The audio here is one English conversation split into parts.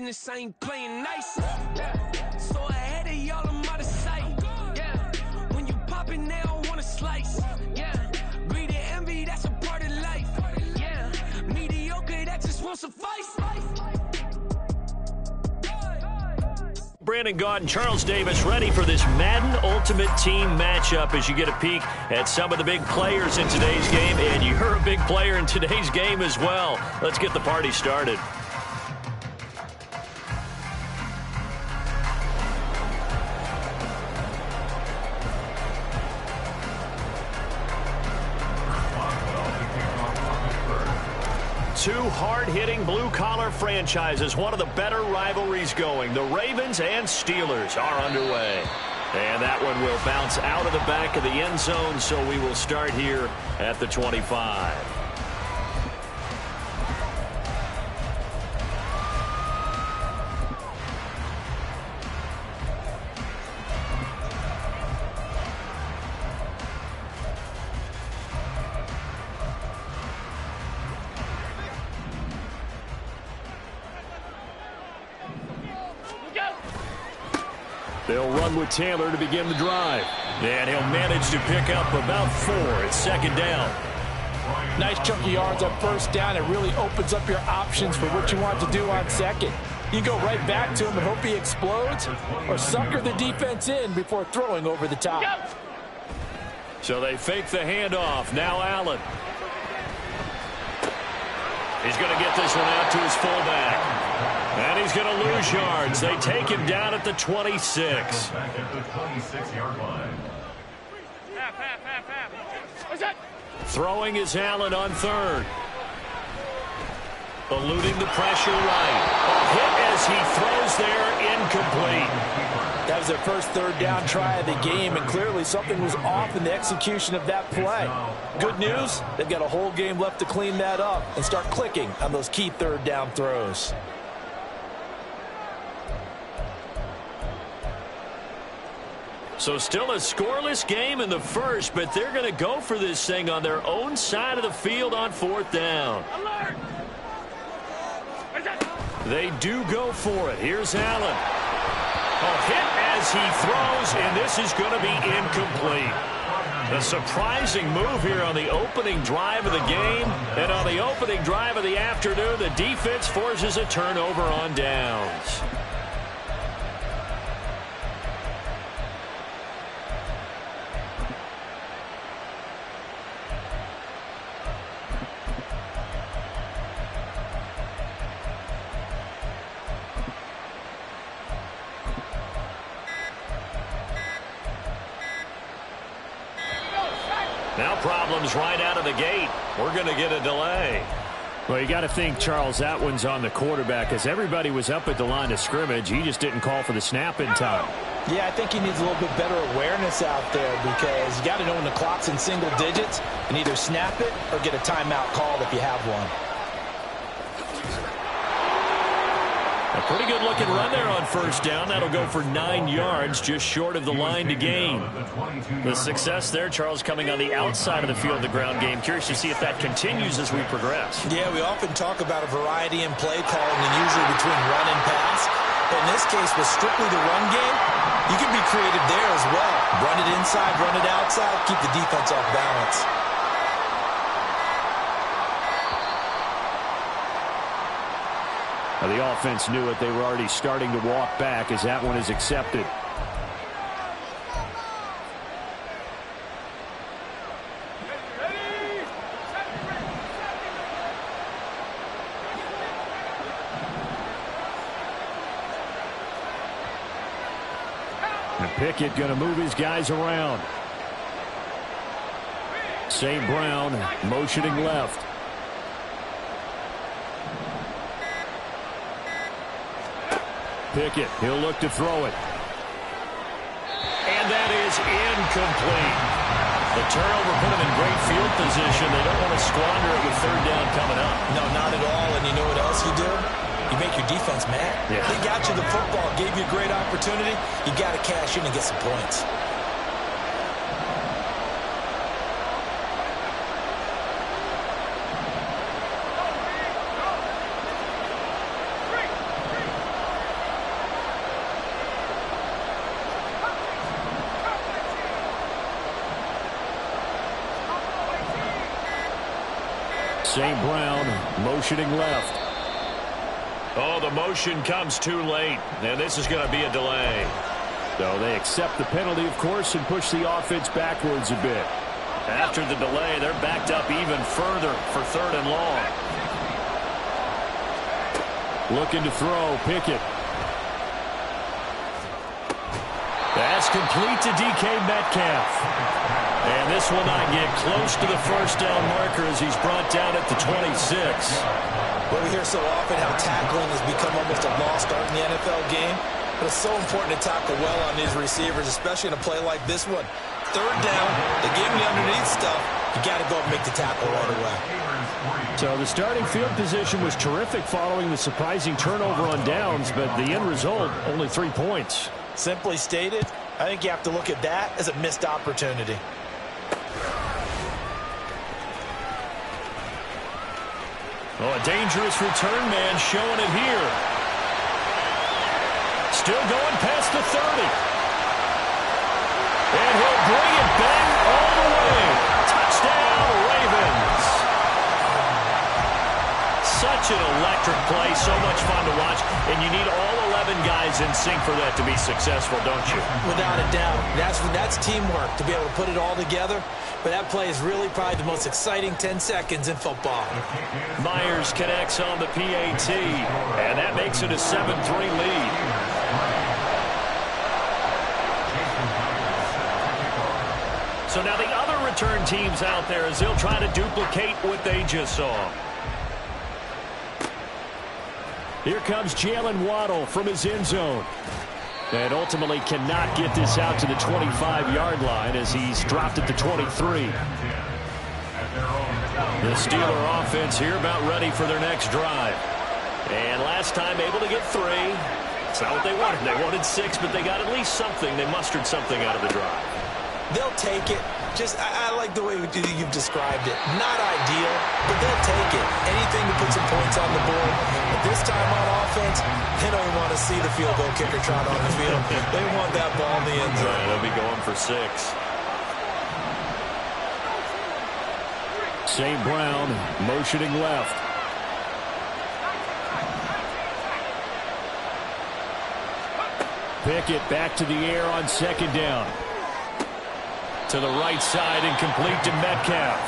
business, I ain't playing nice. Yeah. So ahead of y'all, I'm out of sight. Yeah. When you poppin', they don't wanna slice. Yeah. Greed and envy, that's a part of life. Yeah. Mediocre, that just won't suffice. Brandon Gaud and Charles Davis ready for this Madden Ultimate Team matchup as you get a peek at some of the big players in today's game. And you're a big player in today's game as well. Let's get the party started. Two hard-hitting blue-collar franchises, one of the better rivalries going. The Ravens and Steelers are underway. And that one will bounce out of the back of the end zone, so we will start here at the 25. They'll run with Taylor to begin the drive. And he'll manage to pick up about 4. It's second down. Nice chunk of yards on first down. It really opens up your options for what you want to do on second. You can go right back to him and hope he explodes, or sucker the defense in before throwing over the top. So they fake the handoff. Now Allen. He's going to get this one out to his fullback. And he's going to lose yards. They take him down at the 26. Back at the 26-yard line. Throwing is Allen on third. Eluding the pressure right. A hit as he throws there, incomplete. That was their first third down try of the game, and clearly something was off in the execution of that play. Good news, they've got a whole game left to clean that up and start clicking on those key third down throws. So still a scoreless game in the first, but they're going to go for this thing on their own side of the field on fourth down. They do go for it. Here's Allen. A hit as he throws, and this is going to be incomplete. A surprising move here on the opening drive of the game, and on the opening drive of the afternoon, the defense forces a turnover on downs. Now problems right out of the gate. We're going to get a delay. Well, you got to think, Charles, that one's on the quarterback, as everybody was up at the line of scrimmage. He just didn't call for the snap in time. Yeah, I think he needs a little bit better awareness out there, because you got to know when the clock's in single digits and either snap it or get a timeout called if you have one. A pretty good looking run there on first down. That'll go for 9 yards, just short of the line to gain. The success there, Charles, coming on the outside of the field, the ground game. Curious to see if that continues as we progress. Yeah, we often talk about a variety in play calling, and usually between run and pass. But in this case, with strictly the run game, you can be creative there as well. Run it inside, run it outside, keep the defense off balance. The offense knew it. They were already starting to walk back as that one is accepted. And Pickett going to move his guys around. St. Brown motioning left. Pickett, he'll look to throw it. And that is incomplete. The turnover put them in great field position. They don't want to squander it with third down coming up. No, not at all. And you know what else you do? You make your defense mad. Yeah. They got you the football, gave you a great opportunity. You got to cash in and get some points. St. Brown motioning left. Oh, the motion comes too late, and this is going to be a delay. So they accept the penalty, of course, and push the offense backwards a bit. After the delay, they're backed up even further for 3rd and long. Looking to throw, Pickett. That's complete to DK Metcalf. And this will not get close to the first down marker as he's brought down at the 26. Well, we hear so often how tackling has become almost a lost art in the NFL game. But it's so important to tackle well on these receivers, especially in a play like this one. 3rd down, they give me underneath stuff. You got to go and make the tackle right away. So the starting field position was terrific following the surprising turnover on downs, but the end result, only 3 points. Simply stated, I think you have to look at that as a missed opportunity. Oh, a dangerous return man showing it here. Still going past the 30. And he'll bring it back all the way. Touchdown, Ravens. Such an electric play, so much fun to watch. And you need all 11 guys in sync for that to be successful, don't you? Without a doubt. That's teamwork, to be able to put it all together. But that play is really probably the most exciting 10 seconds in football. Myers connects on the PAT, and that makes it a 7-3 lead. So now the other return teams out there as they'll try to duplicate what they just saw. Here comes Jalen Waddle from his end zone. And ultimately cannot get this out to the 25-yard line as he's dropped at the 23. The Steeler offense here about ready for their next drive. And last time able to get 3. It's not what they wanted. They wanted 6, but they got at least something. They mustered something out of the drive. They'll take it. I like the way you've described it. Not ideal, but they'll take it. Anything to put some points on the board. But this time on offense, they don't even want to see the field goal kicker trot on the field. They want that ball in the end zone. Right, they'll be going for 6. St. Brown motioning left. Pickett back to the air on 2nd down. To the right side and complete to Metcalf.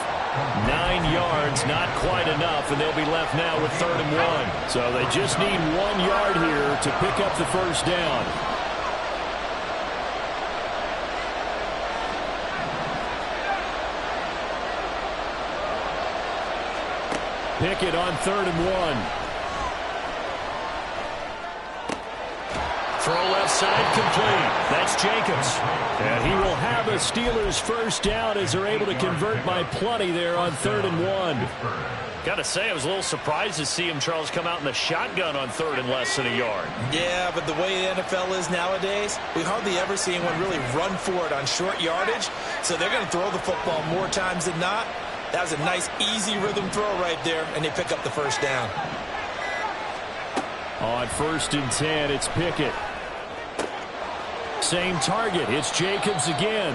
9 yards, not quite enough, and they'll be left now with 3rd and 1. So they just need 1 yard here to pick up the first down. Pickett on 3rd and 1. Throw left side complete. That's Jacobs. And he will have a Steelers first down as they're able to convert by plenty there on 3rd and 1. Got to say, I was a little surprised to see him, Charles, come out in the shotgun on 3rd and less than a yard. Yeah, but the way the NFL is nowadays, we hardly ever see anyone really run for it on short yardage. So they're going to throw the football more times than not. That was a nice, easy rhythm throw right there, and they pick up the first down. On 1st and 10, it's Pickett. Same target. It's Jacobs again.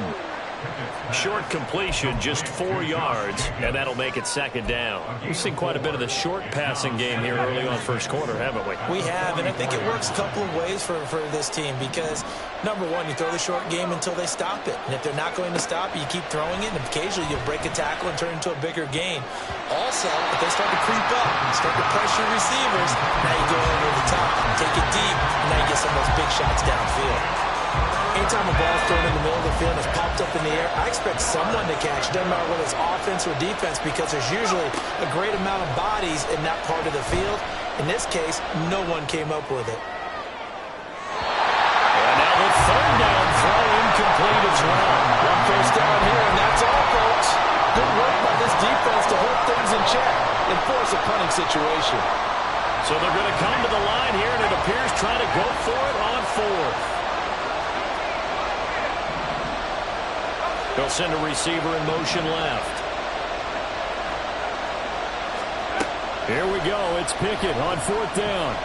Short completion, just 4 yards, and that'll make it 2nd down. We've seen quite a bit of the short passing game here early on first quarter, haven't we? We have, and I think it works a couple of ways for this team because, number one, you throw the short game until they stop it. And if they're not going to stop it, you keep throwing it, and occasionally you'll break a tackle and turn it into a bigger gain. Also, if they start to creep up and start to pressure receivers, now you go over the top and take it deep, and now you get some of those big shots downfield. Anytime a ball is thrown in the middle of the field and it's popped up in the air, I expect someone to catch. Doesn't matter whether it's offense or defense because there's usually a great amount of bodies in that part of the field. In this case, no one came up with it. And now the 3rd down throw incomplete as well. One first down here, and that's all, folks. Good work by this defense to hold things in check and force a punting situation. So they're going to come to the line here, and it appears trying to go for it on 4th. They'll send a receiver in motion left. Here we go. It's Pickett on 4th down.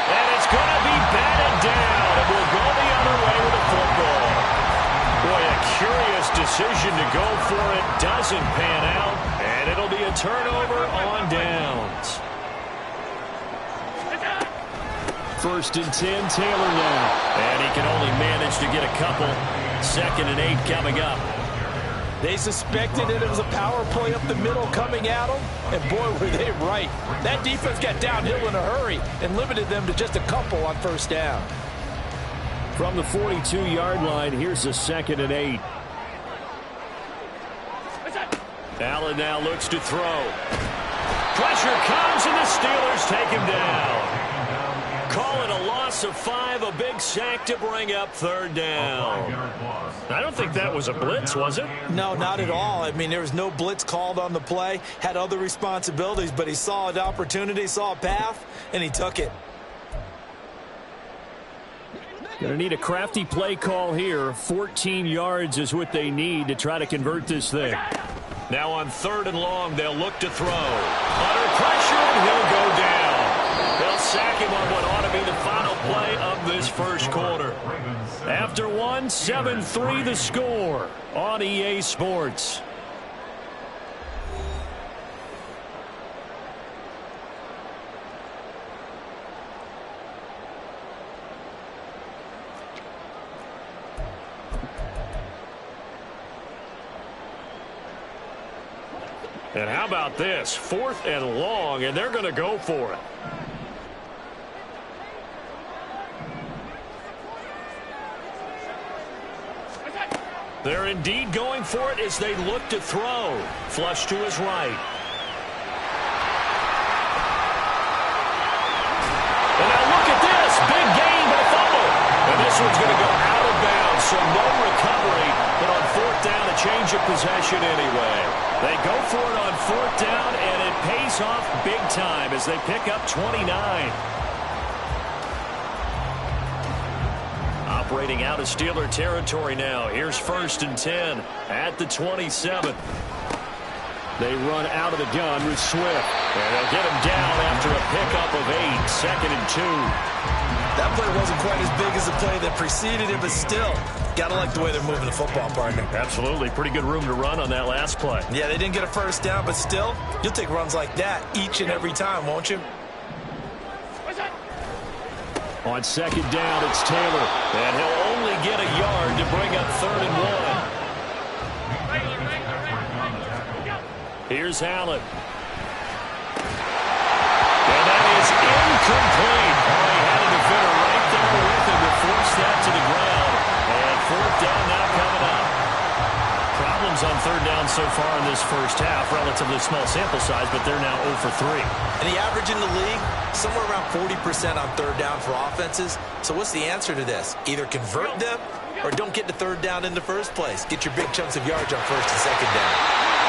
And it's going to be batted down, and we'll go the other way with the football. Boy, a curious decision decision to go for it doesn't pan out, and it'll be a turnover on downs. 1st and 10, Taylor now. And he can only manage to get a couple. 2nd and 8 coming up. They suspected it was a power play up the middle coming at them, and boy, were they right. That defense got downhill in a hurry and limited them to just a couple on 1st down. From the 42-yard line, here's a 2nd and 8. Allen now looks to throw. Pressure comes, and the Steelers take him down. Call it a loss of 5, a big sack to bring up 3rd down. I don't think that was a blitz, was it? No, not at all. I mean, there was no blitz called on the play. Had other responsibilities, but he saw an opportunity, saw a path, and he took it. Going to need a crafty play call here. 14 yards is what they need to try to convert this thing. Now on 3rd and long, they'll look to throw. Under pressure, and he'll go down. They'll sack him on what ought to be the final play of this 1st quarter. After 1, 7-3 the score on EA Sports. And how about this? 4th and long, and they're going to go for it. They're indeed going for it as they look to throw. Flush to his right. And now look at this. Big gain, but a fumble. And this one's going to go out of bounds, so no recovery. But on 4th down, a change of possession anyway. They go for it on 4th down, and it pays off big time as they pick up 29. Operating out of Steeler territory now. Here's 1st and 10 at the 27. They run out of the gun with Swift. And they'll get him down after a pickup of 8. 2nd and 2. That play wasn't quite as big as the play that preceded it, but still, gotta like the way they're moving the football, partner. Absolutely. Pretty good room to run on that last play. Yeah, they didn't get a 1st down, but still, you'll take runs like that each and every time, won't you? On 2nd down, it's Taylor. And he'll only get a yard to bring up 3rd and 1. Here's Allen. And that is incomplete. Oh, he had a defender right there with him to force that to the ground. And 4th down now coming up. Problems on 3rd down so far in this 1st half. Relatively small sample size, but they're now 0 for 3. And the average in the league, somewhere around 40% on 3rd down for offenses. So what's the answer to this? Either convert them or don't get to 3rd down in the first place. Get your big chunks of yards on 1st and 2nd down.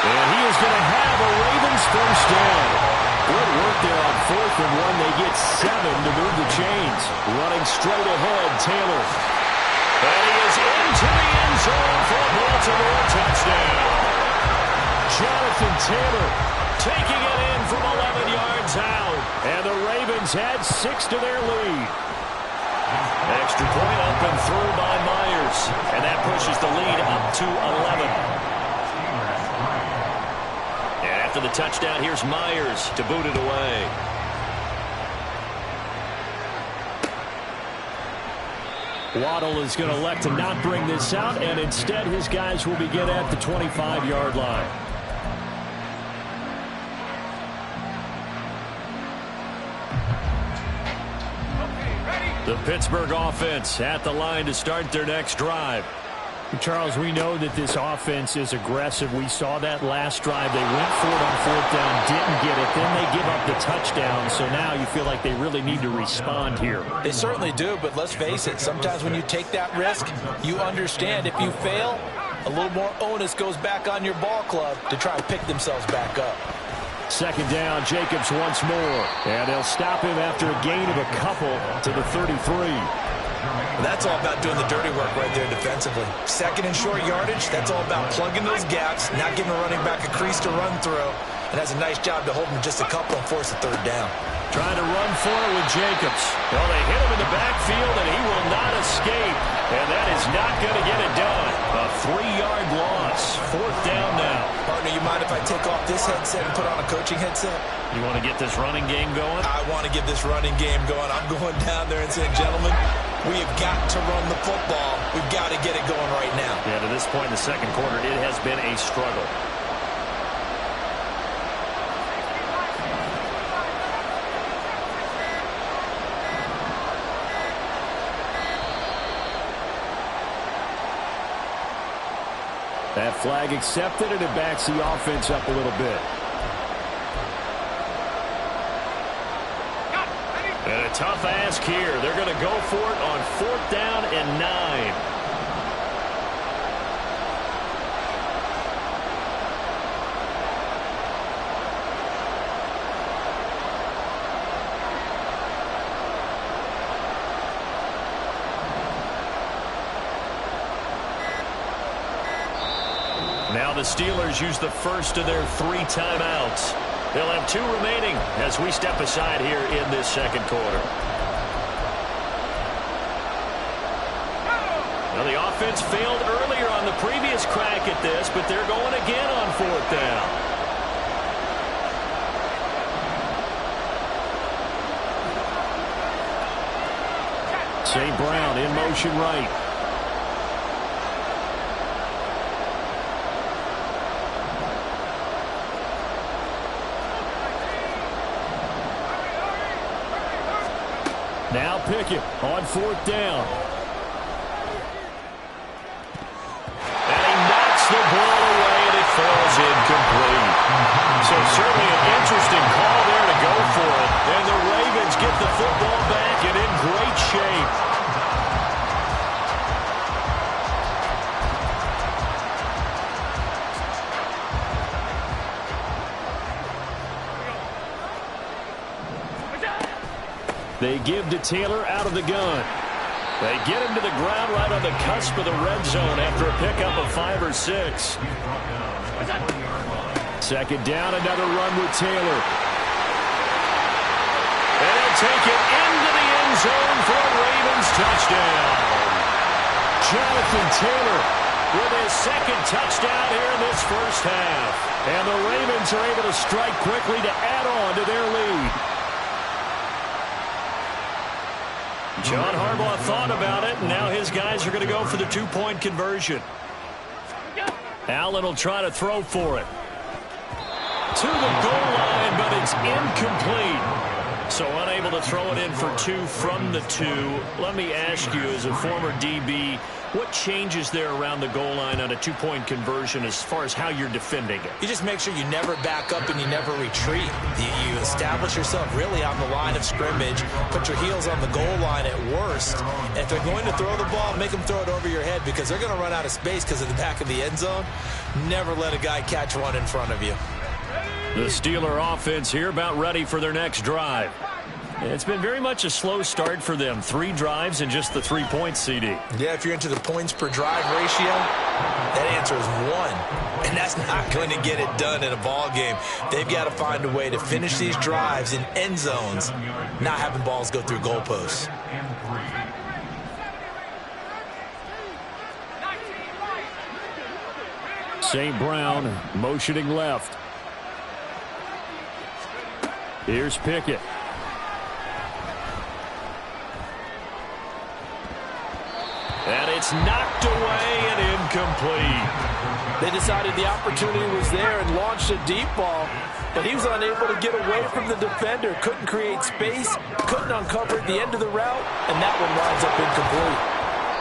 And he is going to have a Ravens 1st down. Good work there on 4th and 1. They get 7 to move the chains. Running straight ahead, Taylor. And he is into the end zone for a Baltimore touchdown. Jonathan Taylor taking it in from 11 yards out. And the Ravens add 6 to their lead. Extra point up and through by Myers. And that pushes the lead up to 11. And after the touchdown, here's Myers to boot it away. Waddle is going to elect to not bring this out, and instead his guys will begin at the 25-yard line. The Pittsburgh offense at the line to start their next drive. Charles, we know that this offense is aggressive. We saw that last drive. They went for it on 4th down, didn't get it. Then they give up the touchdown. So now you feel like they really need to respond here. They certainly do, but let's face it. Sometimes when you take that risk, you understand if you fail, a little more onus goes back on your ball club to try and pick themselves back up. 2nd down, Jacobs once more. And they'll stop him after a gain of a couple to the 33. That's all about doing the dirty work right there defensively. 2nd and short yardage, that's all about plugging those gaps, not giving a running back a crease to run through, and has a nice job to hold him just a couple and force a 3rd down. Trying to run for it with Jacobs. Well, they hit him in the backfield, and he will not escape. And that is not going to get it done. A 3-yard loss. 4th down now. Partner, you mind if I take off this headset and put on a coaching headset? You want to get this running game going? I want to get this running game going. I'm going down there and saying, gentlemen, we have got to run the football. We've got to get it going right now. Yeah, to this point in the second quarter, it has been a struggle. That flag accepted, and it backs the offense up a little bit. And a tough ask here. They're going to go for it on 4th down and 9. Now the Steelers use the first of their 3 timeouts. They'll have 2 remaining as we step aside here in this second quarter. Now the offense failed earlier on the previous crack at this, but they're going again on 4th down. St. Brown in motion right. Now Pickett on 4th down. And he knocks the ball away, and it falls incomplete. So certainly an interesting call there to go for it. And the Ravens get the football back and in great shape. They give to Taylor out of the gun. They get him to the ground right on the cusp of the red zone after a pickup of 5 or 6. 2nd down, another run with Taylor. And he'll take it into the end zone for a Ravens touchdown. Jonathan Taylor with his 2nd touchdown here in this first half. And the Ravens are able to strike quickly to add on to their lead. John Harbaugh thought about it, and now his guys are going to go for the 2-point conversion. Allen will try to throw for it. To the goal line, but it's incomplete. So unable to throw it in for 2 from the 2. Let me ask you, as a former DB, what changes there around the goal line on a 2-point conversion as far as how you're defending it? You just make sure you never back up and you never retreat. You establish yourself really on the line of scrimmage, put your heels on the goal line at worst. And if they're going to throw the ball, make them throw it over your head because they're going to run out of space because of the back of the end zone. Never let a guy catch one in front of you. The Steeler offense here about ready for their next drive. It's been very much a slow start for them. 3 drives and just the 3 points, CD. Yeah, if you're into the points per drive ratio, that answer is 1. And that's not going to get it done in a ball game. They've got to find a way to finish these drives in end zones, not having balls go through goalposts. St. Brown motioning left. Here's Pickett. And it's knocked away and incomplete. They decided the opportunity was there and launched a deep ball, but he was unable to get away from the defender. Couldn't create space, couldn't uncover the end of the route, and that one winds up incomplete.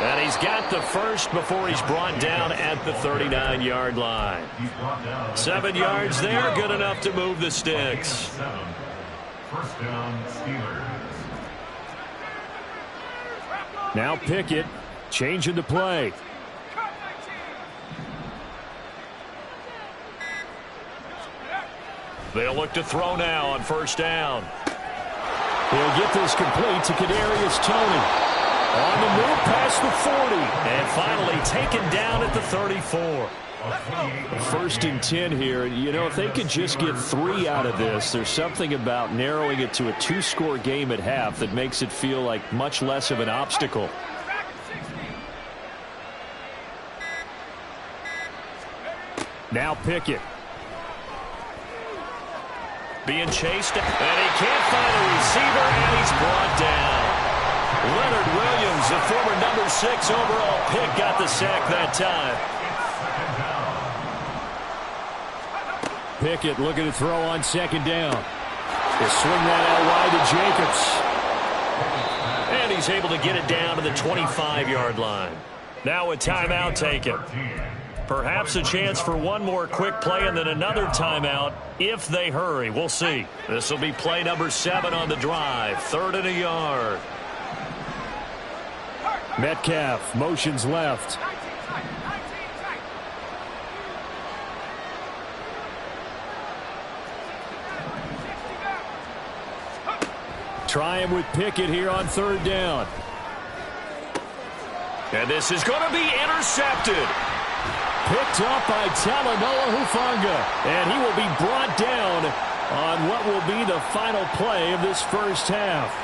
And he's got the first before he's brought down at the 39-yard line. 7 yards there, good enough to move the sticks. First down, Steelers. Now Pickett changing the play. They'll look to throw now on first down. He'll get this complete to Kadarius Toney. On the move past the 40. And finally taken down at the 34. 1st and 10 here. You know, if they could just get 3 out of this, there's something about narrowing it to a 2-score game at half that makes it feel like much less of an obstacle. Now Pickett. Being chased, and he can't find a receiver, and he's brought down. Leonard Williams, the former number 6 overall pick, got the sack that time. Pickett looking to throw on 2nd down. They swing that out wide to Jacobs. And he's able to get it down to the 25-yard line. Now a timeout taken. Perhaps a chance for one more quick play and then another timeout if they hurry. We'll see. This will be play number 7 on the drive. 3rd and a yard. Metcalf motions left. Try him with Pickett here on 3rd down. And this is going to be intercepted. Picked up by Talanoa Hufanga. And he will be brought down on what will be the final play of this first half.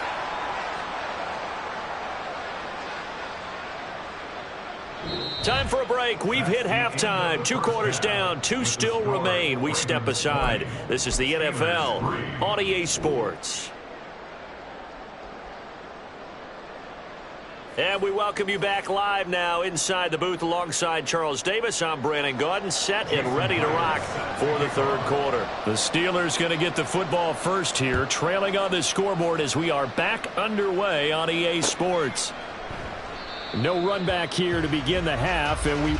Time for a break. We've hit halftime. 2 quarters down. 2 still remain. We step aside. This is the NFL on EA Sports. And we welcome you back live now inside the booth alongside Charles Davis. I'm Brandon Gaudin, set and ready to rock for the 3rd quarter. The Steelers going to get the football first here, trailing on the scoreboard as we are back underway on EA Sports. No run back here to begin the half, and we...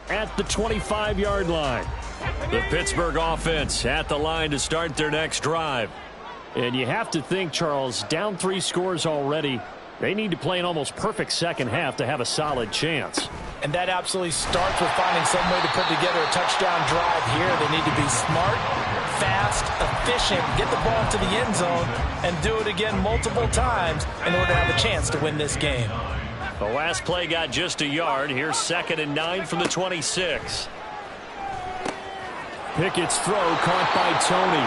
At the 25-yard line. The Pittsburgh offense at the line to start their next drive. And you have to think, Charles, down 3 scores already. They need to play an almost perfect second half to have a solid chance. And that absolutely starts with finding some way to put together a touchdown drive here. They need to be smart, fast, efficient, get the ball to the end zone, and do it again multiple times in order to have a chance to win this game. The last play got just a yard. Here's 2nd and 9 from the 26. Pickett's throw caught by Tony.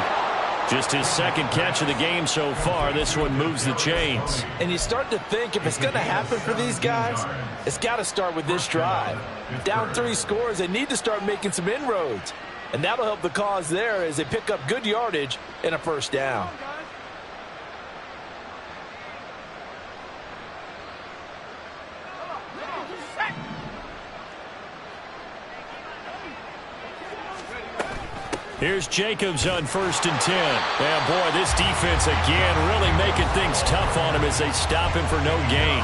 Just his 2nd catch of the game so far. This one moves the chains. And you start to think if it's going to happen for these guys, it's got to start with this drive. Down 3 scores, they need to start making some inroads. And that'll help the cause there as they pick up good yardage in a 1st down. Here's Jacobs on 1st and 10. And boy, this defense again really making things tough on him as they stop him for no gain.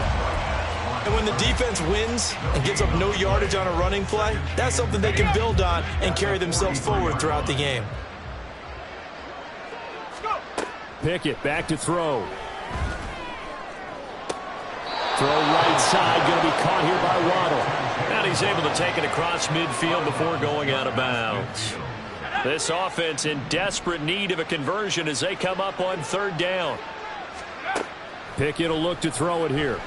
And when the defense wins and gives up no yardage on a running play, that's something they can build on and carry themselves forward throughout the game. Pickett back to throw. Throw right side, going to be caught here by Waddle. And he's able to take it across midfield before going out of bounds. This offense in desperate need of a conversion as they come up on 3rd down. Pickett will look to throw it here.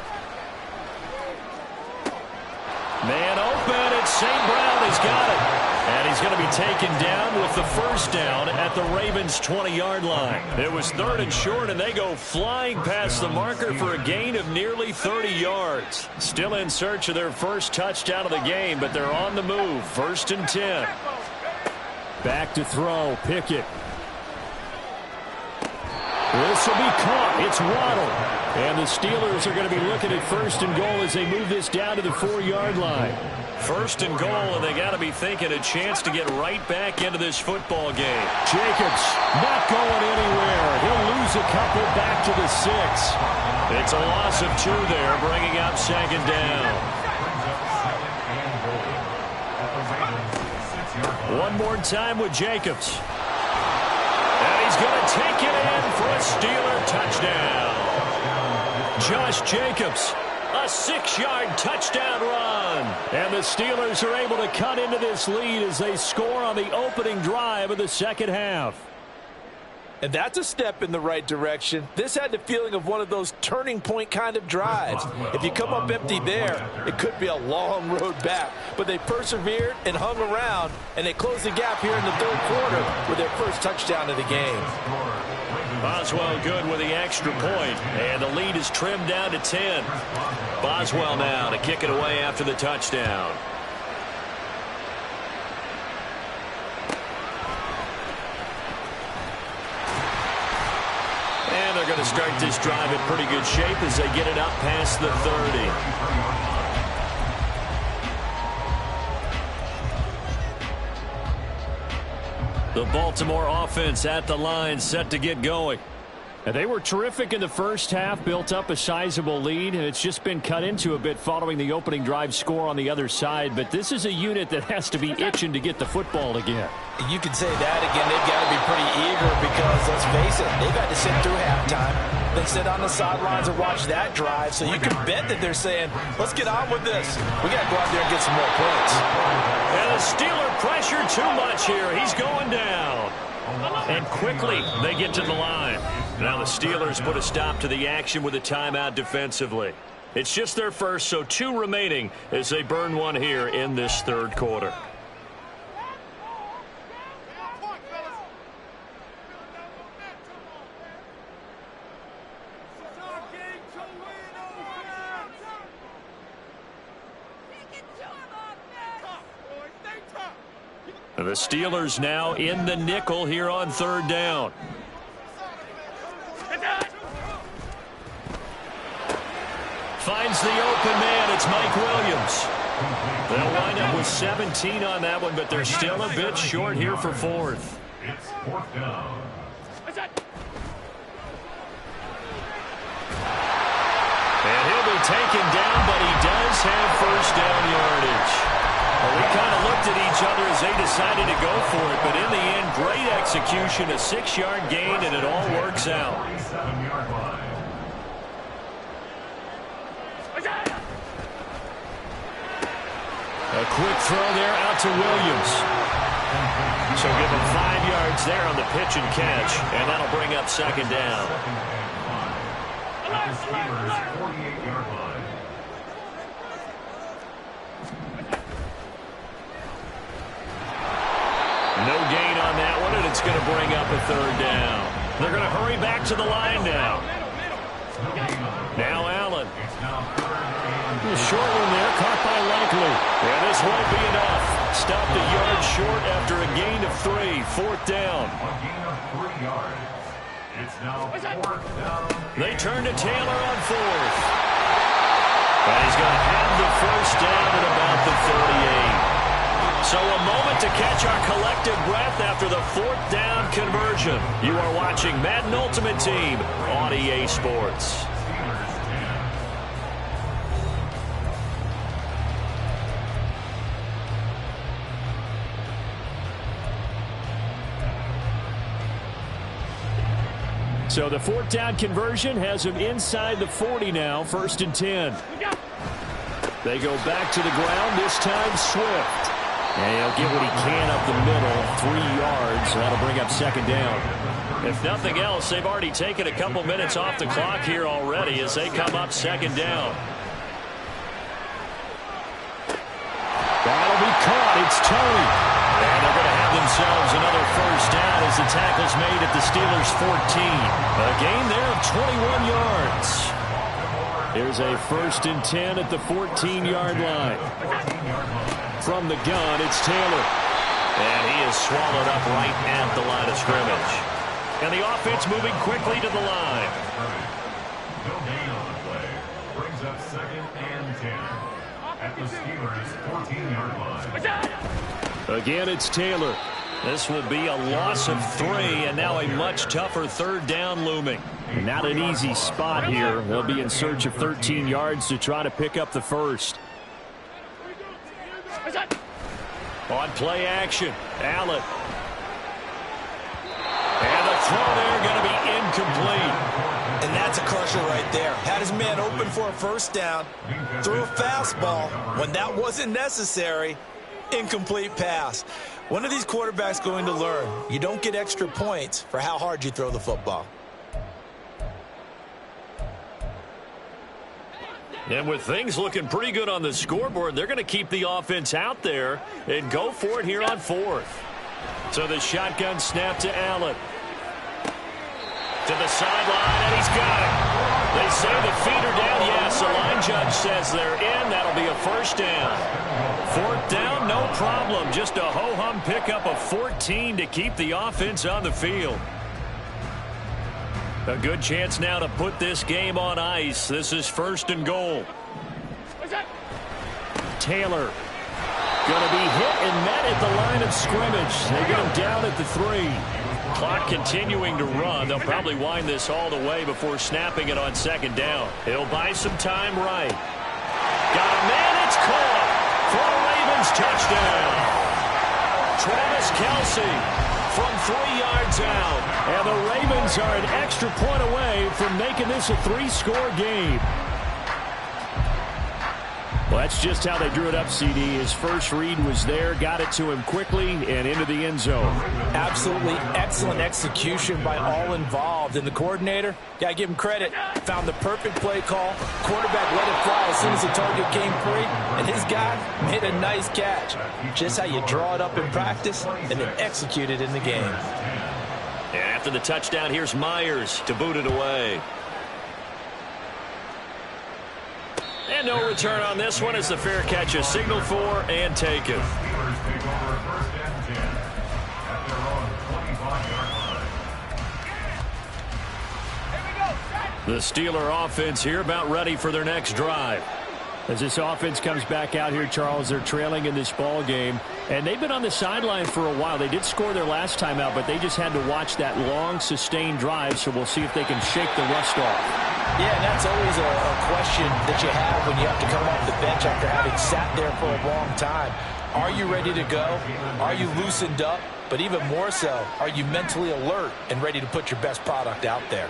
Man open, and St. Brown has got it. And he's going to be taken down with the first down at the Ravens' 20-yard line. It was 3rd and short, and they go flying past the marker for a gain of nearly 30 yards. Still in search of their first touchdown of the game, but they're on the move. 1st and 10. Back to throw. Pickett. This will be caught. It's Waddle. And the Steelers are going to be looking at 1st and goal as they move this down to the 4-yard line. 1st and goal, and they got to be thinking a chance to get right back into this football game. Jacobs not going anywhere. He'll lose a couple back to the 6. It's a loss of 2 there, bringing up 2nd down. One more time with Jacobs. And he's going to take it in for a Steeler touchdown. Josh Jacobs, a 6-yard touchdown run. And the Steelers are able to cut into this lead as they score on the opening drive of the second half. And that's a step in the right direction. This had the feeling of one of those turning point kind of drives. If you come up empty there, it could be a long road back. But they persevered and hung around, and they closed the gap here in the 3rd quarter with their first touchdown of the game. Boswell good with the extra point, and the lead is trimmed down to 10. Boswell now to kick it away after the touchdown. And they're going to start this drive in pretty good shape as they get it up past the 30. The Baltimore offense at the line, set to get going. And they were terrific in the first half, built up a sizable lead, and it's just been cut into a bit following the opening drive score on the other side. But this is a unit that has to be itching to get the football again. You could say that again. They've got to be pretty eager because, let's face it, they've had to sit through halftime, then sit on the sidelines and watch that drive. So you can bet that they're saying, let's get on with this. We got to go out there and get some more points. And the Steeler pressure too much here. He's going down. And quickly they get to the line. Now the Steelers put a stop to the action with a timeout defensively. It's just their first, so 2 remaining as they burn one here in this 3rd quarter. And the Steelers now in the nickel here on 3rd down. Finds the open man. It's Mike Williams. They'll wind up with 17 on that one, but they're still a bit short here for 4th. It's 4th down. And he'll be taken down, but he does have 1st down yardage. Well, we kind of looked at each other as they decided to go for it, but in the end, great execution, a 6-yard gain, and it all works out. 47-yard line. A quick throw there out to Williams. So give him 5 yards there on the pitch and catch, and that'll bring up 2nd down. At the Steelers' 48-yard line. No gain on that one, and it's going to bring up a 3rd down. They're going to hurry back to the line now. Now Allen. A short one there, caught by Likely. And this won't be enough. Stopped a yard short after a gain of 3. 4th down. A gain of 3 yards. It's now 4th down. They turn to Taylor on 4th. And he's going to have the 1st down at about the 38. So a moment to catch our collective breath after the 4th down conversion. You are watching Madden Ultimate Team on EA Sports. So the 4th down conversion has him inside the 40 now, 1st and 10. They go back to the ground, this time Swift. And he'll get what he can up the middle, 3 yards. That'll bring up 2nd down. If nothing else, they've already taken a couple minutes off the clock here already as they come up 2nd down. That'll be caught. It's Tony. And they're going to have themselves another first down as the tackle's made at the Steelers' 14. A gain there of 21 yards. Here's a 1st and 10 at the 14-yard line. From the gun, it's Taylor. And he is swallowed up right at the line of scrimmage. And the offense moving quickly to the line. No gain on the play. Brings up 2nd and 10 at the Steelers' 14-yard line. Again, it's Taylor. This will be a loss of 3, and now a much tougher 3rd down looming. Not an easy spot here. They'll be in search of 13 yards to try to pick up the first. On play action, Allen. And the throw there going to be incomplete. And that's a crusher right there. Had his man open for a first down, threw a fastball. When that wasn't necessary, incomplete pass. One of these quarterbacks going to learn, you don't get extra points for how hard you throw the football. And with things looking pretty good on the scoreboard, they're going to keep the offense out there and go for it here on 4th. So the shotgun snap to Allen. To the sideline, and he's got it. They say the feet are down. Yes, the line judge says they're in. That'll be a first down. 4th down, no problem. Just a ho-hum pickup of 14 to keep the offense on the field. A good chance now to put this game on ice. This is 1st and goal. Taylor going to be hit and met at the line of scrimmage. They get him down at the 3. Clock continuing to run. They'll probably wind this all the way before snapping it on 2nd down. He'll buy some time right. Got a man, it's caught for a Ravens touchdown. Travis Kelce from 3 yards out. And the Ravens are an extra point away from making this a 3-score game. Well, that's just how they drew it up, CD. His first read was there, got it to him quickly, and into the end zone. Absolutely excellent execution by all involved. And the coordinator, got to give him credit, found the perfect play call. Quarterback let it fly as soon as the target came free, and his guy made a nice catch. Just how you draw it up in practice and then execute it in the game. And after the touchdown, here's Myers to boot it away. And no return on this one as the fair catch is signaled for and taken. The Steeler offense here about ready for their next drive. As this offense comes back out here, Charles, they're trailing in this ball game, and they've been on the sideline for a while. They did score their last time out, but they just had to watch that long, sustained drive, so we'll see if they can shake the rust off. Yeah, and that's always a question that you have when you have to come off the bench after having sat there for a long time. Are you ready to go? Are you loosened up? But even more so, are you mentally alert and ready to put your best product out there?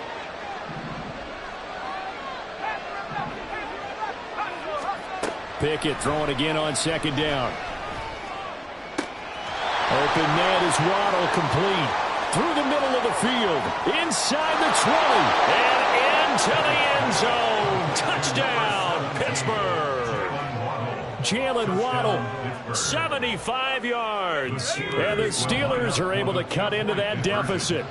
Pickett throwing again on 2nd down. Open man is Waddle, complete. Through the middle of the field. Inside the 20. And into the end zone. Touchdown, Pittsburgh. Jalen Waddle, 75 yards. And the Steelers are able to cut into that deficit.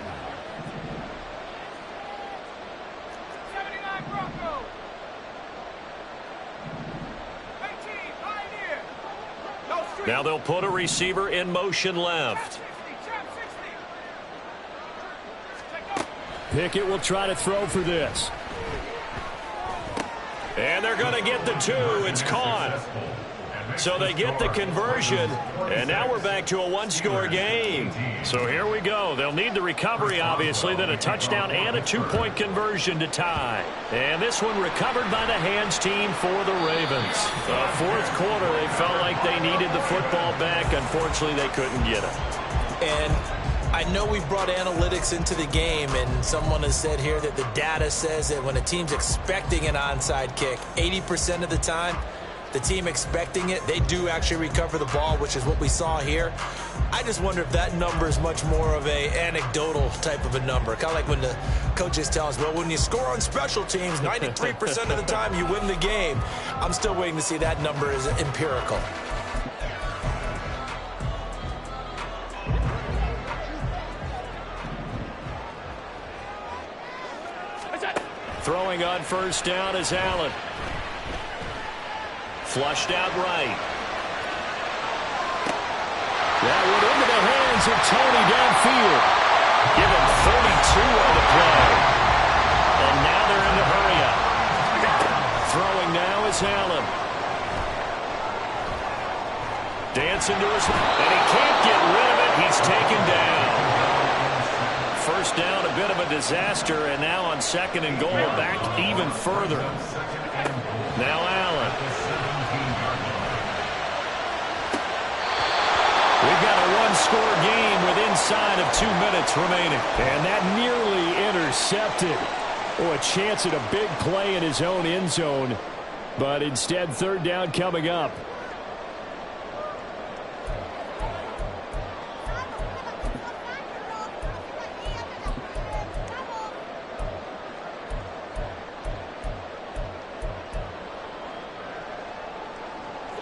Now they'll put a receiver in motion left. Pickett will try to throw for this. And they're going to get the 2. It's caught. So they get the conversion, and now we're back to a 1-score game. So here we go. They'll need the recovery, obviously, then a touchdown and a 2-point conversion to tie. And this one recovered by the hands team for the Ravens. The 4th quarter, they felt like they needed the football back. Unfortunately, they couldn't get it. And I know we've brought analytics into the game, and someone has said here that the data says that when a team's expecting an onside kick, 80% of the time, the team expecting it, they do actually recover the ball, which is what we saw here. I just wonder if that number is much more of a anecdotal type of a number. Kind of like when the coaches tell us, well, when you score on special teams, 93% of the time you win the game. I'm still waiting to see that number is empirical. Throwing on first down is Allen. Flushed out right. That went into the hands of Tony downfield. Give him 32 on the play. And now they're in the hurry up. Throwing now is Allen. Dancing to his... And he can't get rid of it. He's taken down. First down, a bit of a disaster. And now on second and goal, back even further. Now Allen. We've got a one-score game with inside of 2 minutes remaining. And that nearly intercepted. Oh, a chance at a big play in his own end zone. But instead, third down coming up.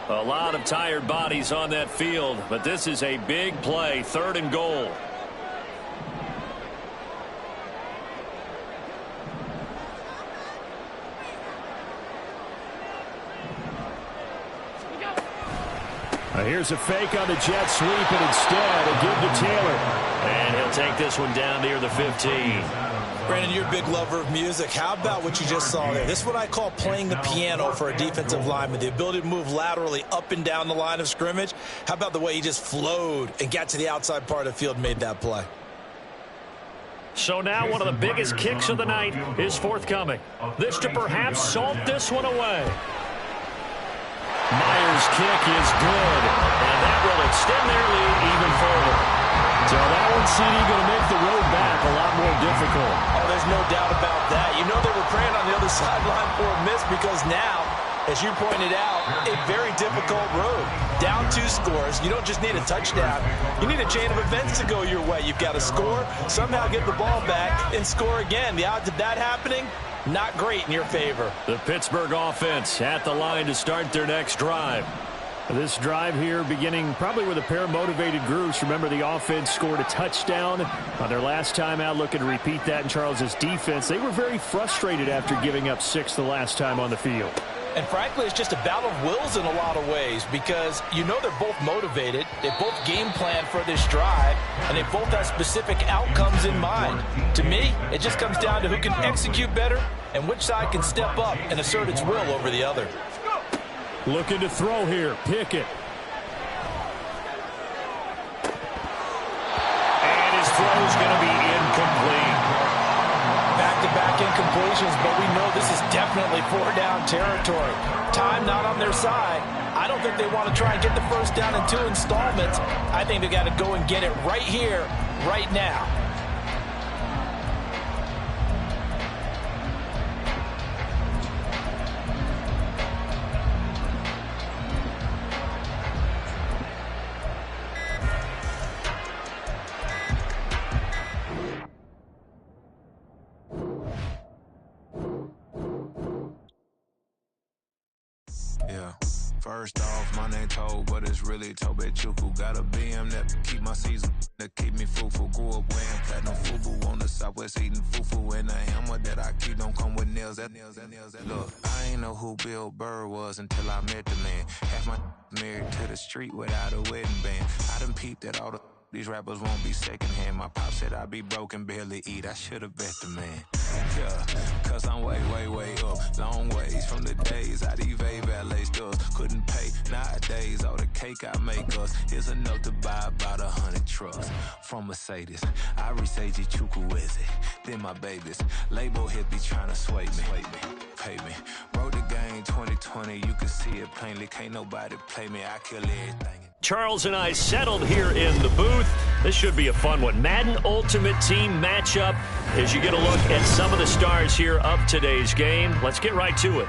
A lot of tired bodies on that field, but this is a big play, third and goal. Here's a fake on the jet sweep, and instead a give to Taylor. And he'll take this one down near the 15. Brandon, you're a big lover of music. How about what you just saw there? This is what I call playing the piano for a defensive lineman, the ability to move laterally up and down the line of scrimmage. How about the way he just flowed and got to the outside part of the field and made that play? So now one of the biggest kicks of the night is forthcoming. This to perhaps salt this one away. Myers' kick is good, and that will extend their lead even further. So that one, CD, going to make the road back a lot more difficult. Oh, there's no doubt about that. You know they were praying on the other sideline for a miss because now, as you pointed out, a very difficult road. Down 2 scores. You don't just need a touchdown. You need a chain of events to go your way. You've got to score, somehow get the ball back, and score again. The odds of that happening, not great in your favor. The Pittsburgh offense at the line to start their next drive. This drive here beginning probably with a pair of motivated groups. Remember, the offense scored a touchdown on their last time out, looking to repeat that in Charles's defense. They were very frustrated after giving up 6 the last time on the field. And frankly, it's just a battle of wills in a lot of ways because you know they're both motivated. They both game plan for this drive, and they both have specific outcomes in mind. To me, it just comes down to who can execute better and which side can step up and assert its will over the other. Looking to throw here. Pickett. And his throw's going to be incomplete. Back-to-back incompletions, but we know this is definitely 4-down territory. Time not on their side. I don't think they want to try and get the first down in 2 installments. I think they got to go and get it right here, right now. First off, my name Toad, but it's really Tobe Chuku. Got a BM that keep my season, that keep me fruitful. Grew up wearing platinum fubu on the southwest eating fufu. And the hammer that I keep don't come with nails. Look, I ain't know who Bill Burr was until I met the man. Half my married to the street without a wedding band. I done peeped at all these rappers won't be secondhand. My pop said I'd be broke and barely eat. I should've bet the man. Yeah, cause I'm way up. Long ways from the days I evade valet stores. Couldn't pay nowadays. All the cake I make us is enough to buy about 100 trucks. From Mercedes, I resage Chukwueze. Then my babies. Label hit be trying to sway me. Pay me. Wrote the game 2020. You can see it plainly. Can't nobody play me. I kill everything. Charles and I settled here in the booth. This should be a fun one. Madden Ultimate Team matchup as you get a look at some of the stars here of today's game. Let's get right to it.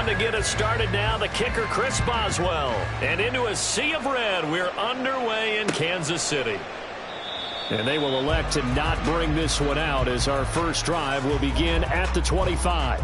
To get us started now, the kicker, Chris Boswell. And into a sea of red, we're underway in Kansas City. And they will elect to not bring this one out as our first drive will begin at the 25.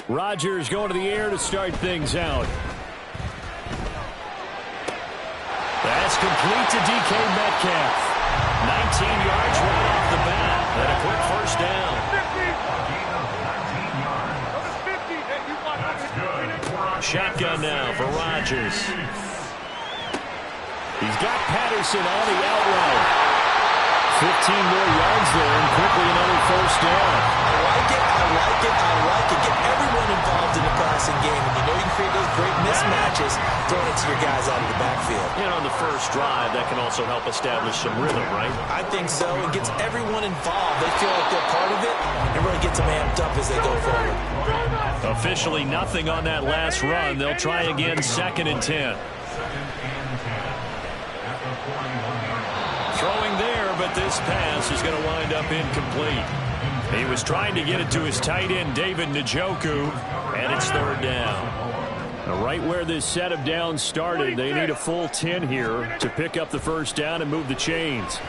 Rodgers going to the air to start things out. That's complete to DK Metcalf. 19 yards right off the bat. And a quick first down. Shotgun now for Rodgers. He's got Patterson on the out route. 15 more yards there and quickly another first down. I like it. Get everyone involved in the passing game. And you know you can create those great mismatches throwing it to your guys out of the backfield. And on the first drive, that can also help establish some rhythm, right? I think so. It gets everyone involved. They feel like they're part of it. It really gets them amped up as they go forward. Officially nothing on that last run. They'll try again 2nd and 10. Throwing there, but this pass is going to wind up incomplete. He was trying to get it to his tight end, David Njoku, and it's 3rd down. Now, right where this set of downs started, they need a full 10 here to pick up the first down and move the chains.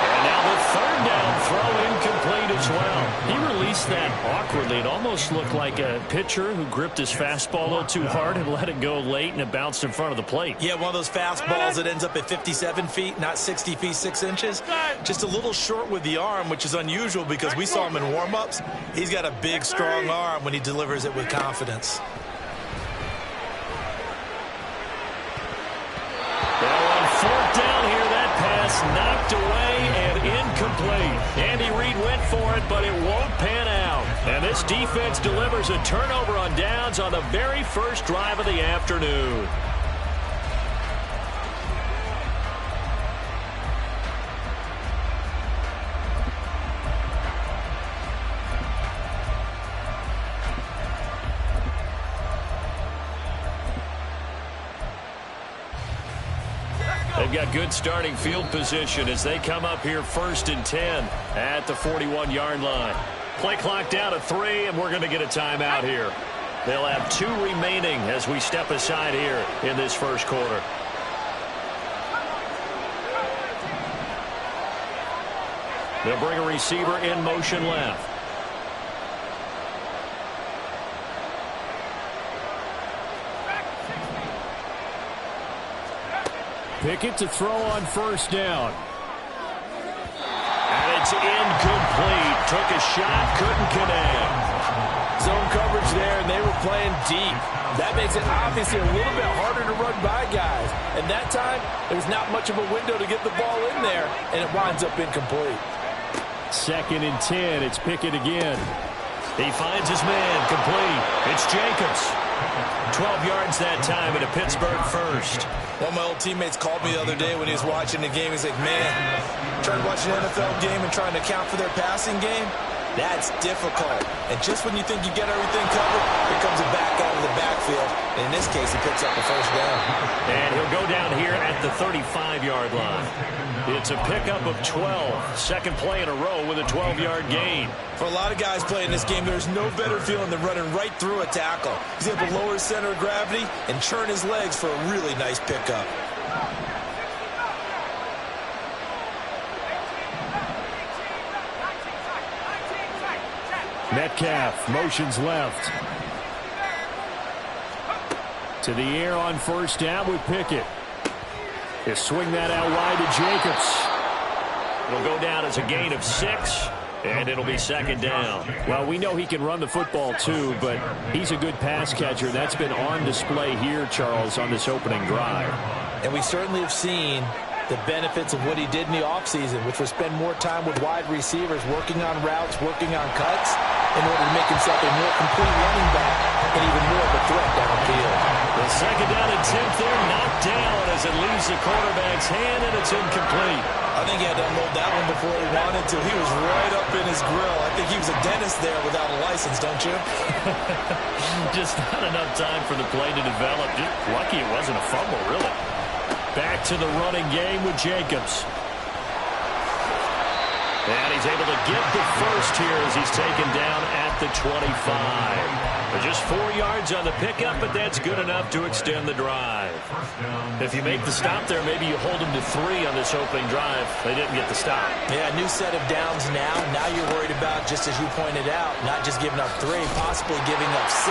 And now the 3rd down throw incomplete as well. He released that awkwardly. It almost looked like a pitcher who gripped his fastball a little too hard and let it go late, and it bounced in front of the plate. Yeah, one of those fastballs that ends up at 57 feet, not 60 feet, 6 inches. Just a little short with the arm, which is unusual because we saw him in warm-ups. He's got a big, strong arm when he delivers it with confidence. Well, on 4th down here, that pass knocked away and incomplete. Andy Reid went for it, but it won't pan out. And this defense delivers a turnover on downs on the very first drive of the afternoon. They've got good starting field position as they come up here 1st and 10 at the 41-yard line. Play clock down to 3, and we're going to get a timeout here. They'll have 2 remaining as we step aside here in this first quarter. They'll bring a receiver in motion left. Pickett to throw on 1st down. And it's incomplete. Took a shot, couldn't connect. Zone coverage there, and they were playing deep. That makes it obviously a little bit harder to run by guys. And that time, there was not much of a window to get the ball in there, and it winds up incomplete. 2nd and 10. It's Pickett again. He finds his man, complete. It's Jacobs. 12 yards that time at a Pittsburgh first. One of my old teammates called me the other day when he was watching the game. He's like, man, trying to watch an NFL game and trying to account for their passing game, that's difficult. And just when you think you get everything covered, here comes a back out of the backfield. And in this case, he picks up the first down. And he'll go down here at the 35-yard line. It's a pickup of 12. Second play in a row with a 12-yard gain. For a lot of guys playing this game, there's no better feeling than running right through a tackle. He's able to lower his center of gravity and churn his legs for a really nice pickup. Metcalf motions left. To the air on 1st down with Pickett. He'll swing that out wide to Jacobs. It'll go down as a gain of 6, and it'll be 2nd down. Well, we know he can run the football too, but he's a good pass catcher. That's been on display here, Charles, on this opening drive. And we certainly have seen the benefits of what he did in the offseason, which was spend more time with wide receivers, working on routes, working on cuts. in order to make himself a more complete running back and even more of a threat downfield. The second down and 10th there, knocked down as it leaves the quarterback's hand, and it's incomplete. I think he had to unload that one before he wanted to. He was right up in his grill. I think he was a dentist there without a license, don't you? Just not enough time for the play to develop. Just lucky it wasn't a fumble, really. Back to the running game with Jacobs. And he's able to get the first here as he's taken down at the 25. But just 4 yards on the pickup, but that's good enough to extend the drive. If you make the stop there, maybe you hold them to 3 on this opening drive. They didn't get the stop. Yeah, new set of downs now. Now you're worried about, just as you pointed out, not just giving up 3, possibly giving up 6.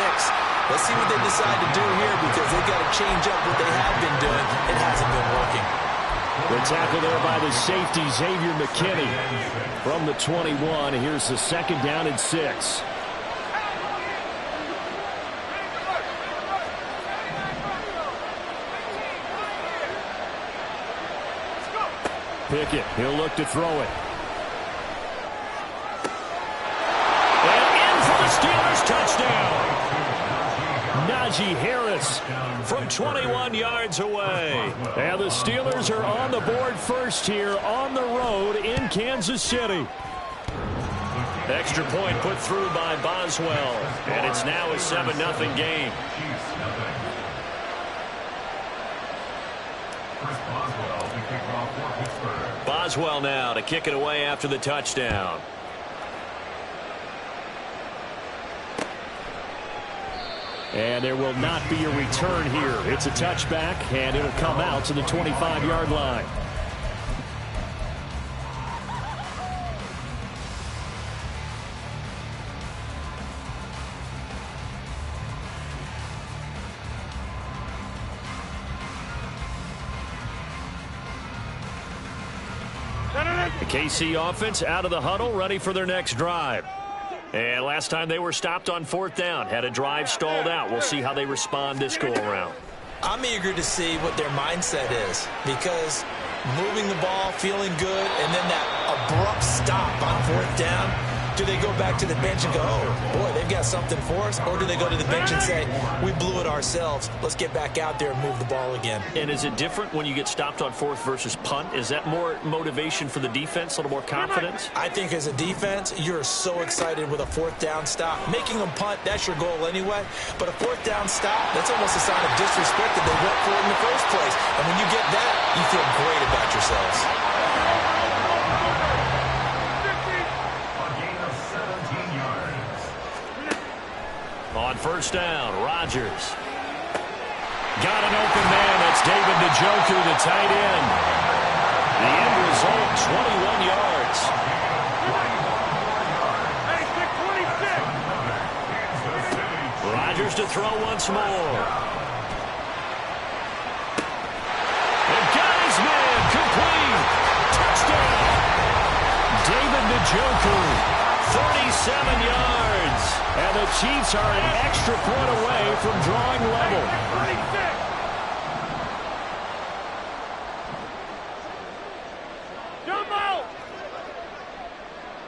Let's see what they decide to do here because they've got to change up what they have been doing. It hasn't been working. The tackle there by the safety, Xavier McKinney, from the 21. Here's the second down and 6. Pickett, he'll look to throw it. And in for the Steelers, touchdown. Najee Harris from 21 yards away. And the Steelers are on the board first here on the road in Kansas City. Extra point put through by Boswell. And it's now a 7-0 game. Boswell now to kick it away after the touchdown. And there will not be a return here. It's a touchback, and it'll come out to the 25-yard line. The KC offense out of the huddle, ready for their next drive. And last time they were stopped on 4th down, had a drive stalled out. We'll see how they respond this go-around. I'm eager to see what their mindset is because moving the ball, feeling good, and then that abrupt stop on 4th down, do they go back to the bench and go, oh, boy, they've got something for us? Or do they go to the bench and say, we blew it ourselves. Let's get back out there and move the ball again. And is it different when you get stopped on 4th versus punt? Is that more motivation for the defense, a little more confidence? I think as a defense, you're so excited with a 4th down stop. Making them punt, that's your goal anyway. But a 4th down stop, that's almost a sign of disrespect that they went for it in the first place. And when you get that, you feel great about yourselves. On 1st down, Rodgers. Got an open man. That's David Njoku, the tight end. The end result, 21 yards. Rodgers to throw once more. And got his man, complete. Touchdown. David Njoku. 37 yards. And the Chiefs are an extra point away from drawing level. Jump out!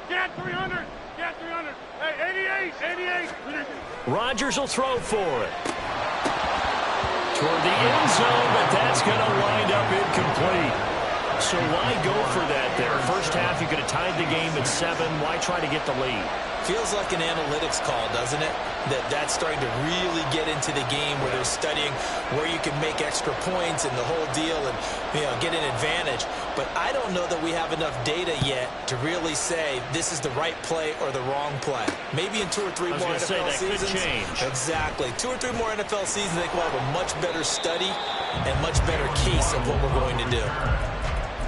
Get 300! Get 300! Hey, 88! 88! Rodgers will throw for it. Toward the end zone, but that's going to wind up incomplete. So why go for that there? First half, you could have tied the game at 7. Why try to get the lead? Feels like an analytics call, doesn't it? That's starting to really get into the game where they're studying where you can make extra points and the whole deal and, get an advantage. But I don't know that we have enough data yet to really say this is the right play or the wrong play. Maybe in 2 or 3 more NFL seasons. Could change. Exactly. 2 or 3 more NFL seasons, I think we'll have a much better study and much better case of what we're going to do.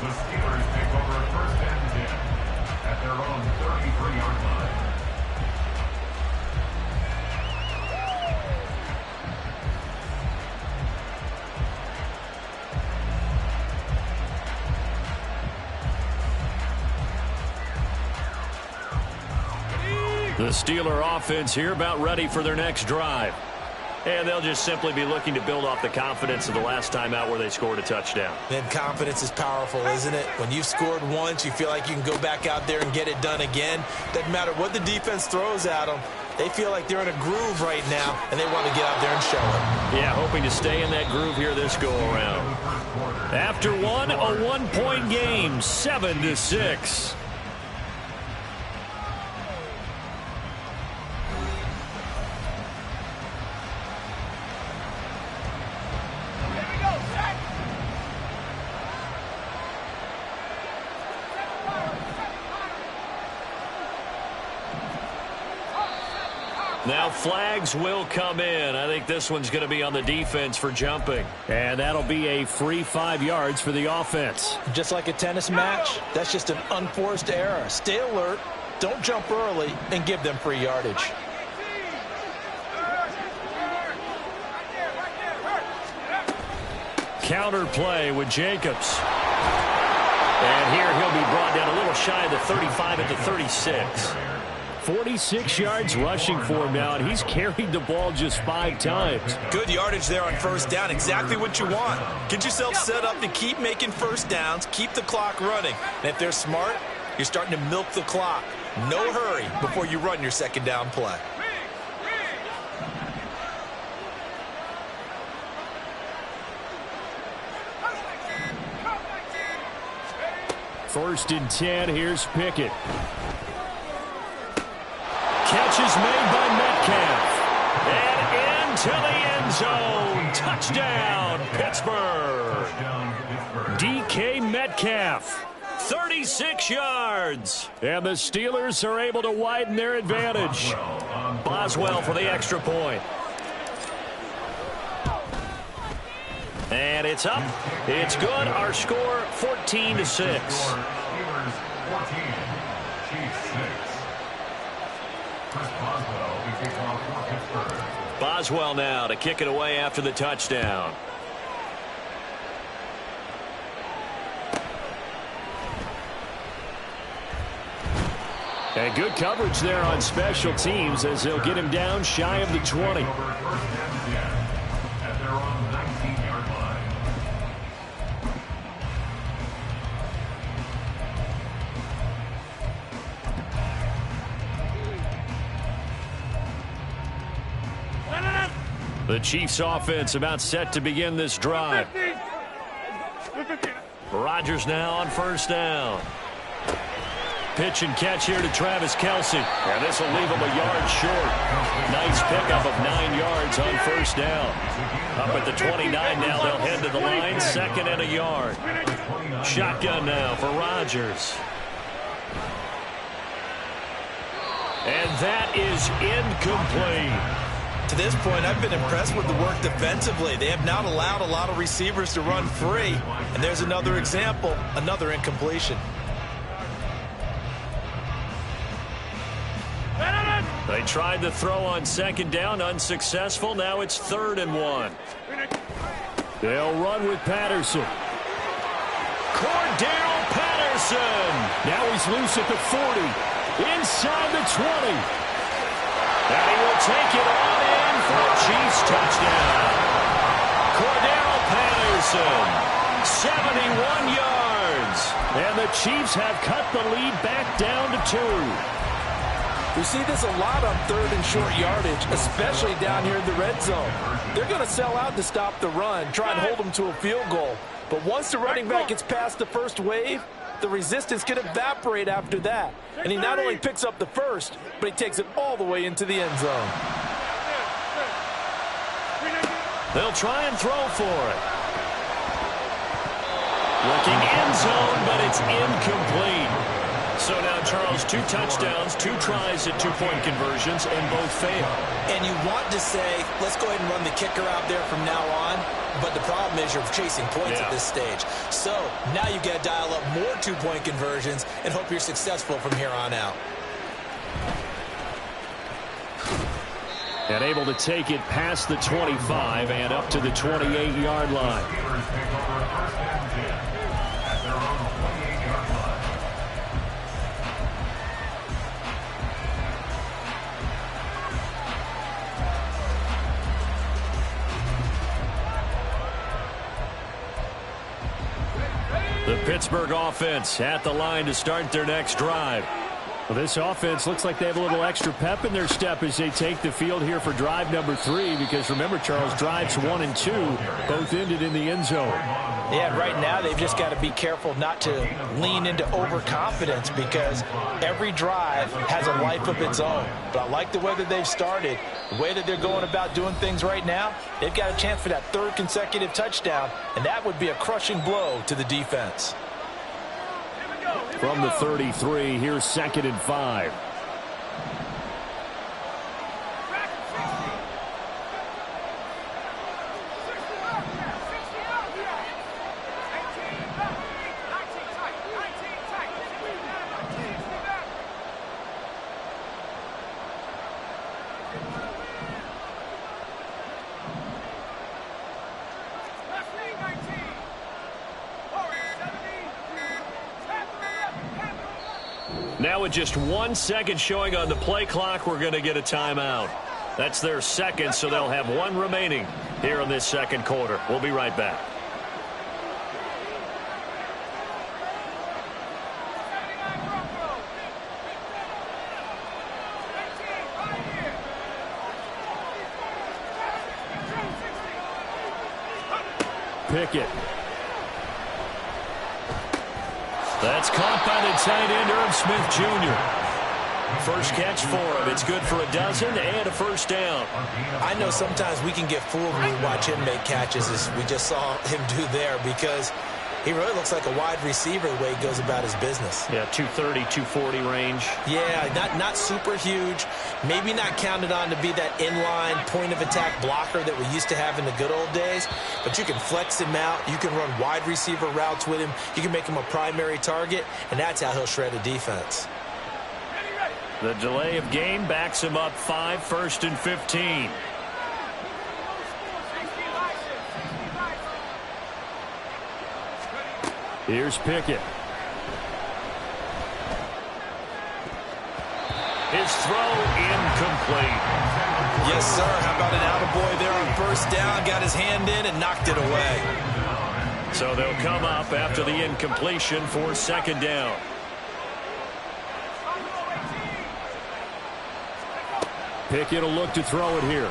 The Steelers take over 1st and 10 at their own 33-yard line. The Steeler offense here about ready for their next drive. And they'll just simply be looking to build off the confidence of the last time out where they scored a touchdown. And confidence is powerful, isn't it? When you've scored once, you feel like you can go back out there and get it done again. Doesn't matter what the defense throws at them. They feel like they're in a groove right now, and they want to get out there and show it. Yeah, hoping to stay in that groove here this go-around. After one, a 1-point game, 7-6. Now flags will come in. I think this one's going to be on the defense for jumping. And that'll be a free 5 yards for the offense. Just like a tennis match, that's just an unforced error. Stay alert, don't jump early, and give them free yardage. Counter play with Jacobs. And here he'll be brought down a little shy of the 35 at the 36. 46 yards rushing for him now, and he's carried the ball just 5 times. Good yardage there on first down. Exactly what you want. Get yourself set up to keep making first downs, keep the clock running. And if they're smart, you're starting to milk the clock. No hurry before you run your second down play. First and 10, here's Pickett. Catch is made by Metcalf. And into the end zone. Touchdown, Pittsburgh. DK Metcalf. 36 yards. And the Steelers are able to widen their advantage. Boswell for the extra point. And it's up. It's good. Our score, 14-6. Boswell now to kick it away after the touchdown. And good coverage there on special teams as they'll get him down shy of the 20. The Chiefs offense about set to begin this drive. Rodgers now on first down. Pitch and catch here to Travis Kelce. And this will leave him a yard short. Nice pickup of 9 yards on first down. Up at the 29 now, they'll head to the line, 2nd and a yard. Shotgun now for Rodgers. And that is incomplete. To this point, I've been impressed with the work defensively. They have not allowed a lot of receivers to run free. And there's another example, another incompletion. They tried the throw on 2nd down, unsuccessful. Now it's 3rd and 1. They'll run with Patterson. Cordell Patterson. Now he's loose at the 40. Inside the 20. And he will take it on in for a Chiefs touchdown. Cordell Patterson, 71 yards. And the Chiefs have cut the lead back down to 2. We see this a lot on 3rd and short yardage, especially down here in the red zone. They're going to sell out to stop the run, try and hold them to a field goal. But once the running back gets past the first wave, the resistance can evaporate after that. And he not only picks up the first, but he takes it all the way into the end zone. They'll try and throw for it. Looking end zone, but it's incomplete. So now, Charles, 2 touchdowns, 2 tries at 2-point conversions, and both fail. And you want to say, let's go ahead and run the kicker out there from now on. But the problem is you're chasing points at this stage. So now you got to dial up more 2-point conversions and hope you're successful from here on out. And able to take it past the 25 and up to the 28-yard line. Pittsburgh offense at the line to start their next drive. Well, this offense looks like they have a little extra pep in their step as they take the field here for drive number 3, because remember, Charles, drives 1 and 2 both ended in the end zone. Yeah, right now they've just got to be careful not to lean into overconfidence, because every drive has a life of its own. But I like the way that they've started, the way that they're going about doing things right now. They've got a chance for that 3rd consecutive touchdown, and that would be a crushing blow to the defense. From the 33, here's 2nd and 5. Now with just 1 second showing on the play clock, we're going to get a timeout. That's their second, so they'll have 1 remaining here in this second quarter. We'll be right back. Pickett. That's caught by the tight end, Irv Smith Jr. First catch for him. It's good for a dozen and a first down. I know sometimes we can get fooled when we watch him make catches, as we just saw him do there, because he really looks like a wide receiver the way he goes about his business. Yeah, 230, 240 range. Yeah, not super huge. Maybe not counted on to be that inline point-of-attack blocker that we used to have in the good old days. But you can flex him out. You can run wide receiver routes with him. You can make him a primary target, and that's how he'll shred a defense. The delay of game backs him up 5, 1st and 15. Here's Pickett. His throw incomplete. Yes, sir. How about an attaboy there on first down? Got his hand in and knocked it away. So they'll come up after the incompletion for 2nd down. Pickett will look to throw it here.